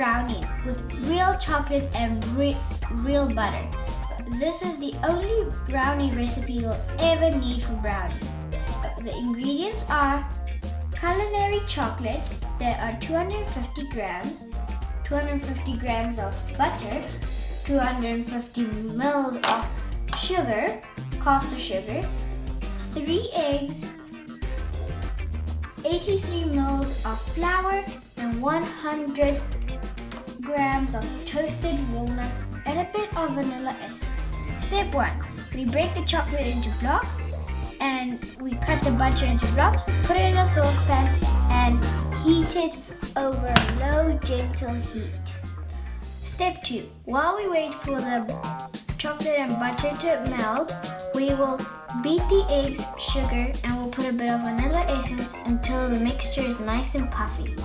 brownies with real chocolate and real butter. This is the only brownie recipe you'll ever need for brownies. The ingredients are culinary chocolate. There are 250 grams, 250 grams of butter, 250 mils of sugar, caster sugar, 3 eggs, 83 mils of flour, and 100 grams of toasted walnuts and a bit of vanilla essence. Step 1. We break the chocolate into blocks and we cut the butter into blocks, put it in a saucepan and heat it over a low, gentle heat. Step 2. While we wait for the chocolate and butter to melt, we will beat the eggs, sugar, and we'll put a bit of vanilla essence until the mixture is nice and puffy.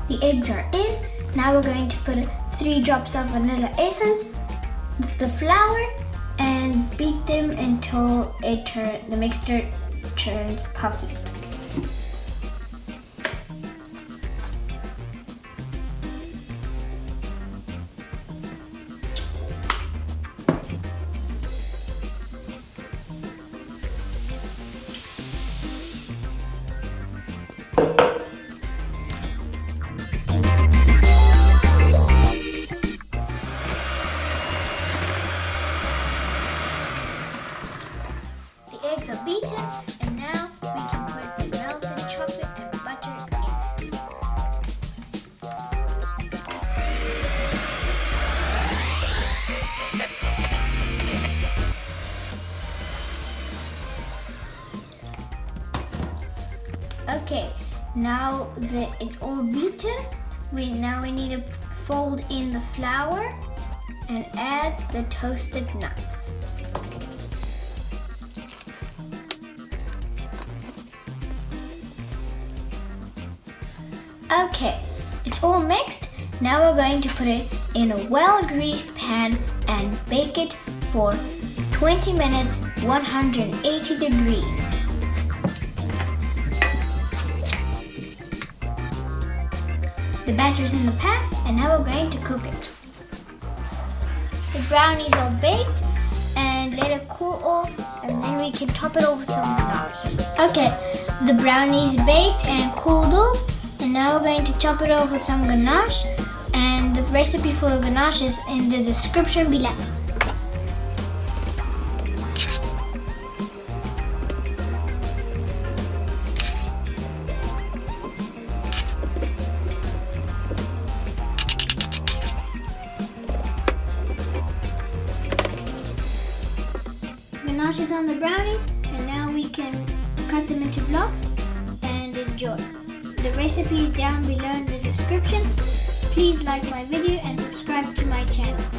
The eggs are in. Now we're going to put 3 drops of vanilla essence, the flour, and beat them until the mixture turns puffy. Eggs are beaten, and now we can put the melted chocolate and butter in. Okay, now that it's all beaten, we need to fold in the flour and add the toasted nuts. Okay, it's all mixed. Now we're going to put it in a well-greased pan and bake it for 20 minutes, 180 degrees. The batter's in the pan and now we're going to cook it. The brownies are baked and let it cool off, and then we can top it off with some ganache. Okay, the brownies baked and cooled off. And now we're going to top it off with some ganache, and the recipe for the ganache is in the description below. Ganache is on the brownies, and now we can cut them into blocks and enjoy. The recipe is down below in the description. Please like my video and subscribe to my channel.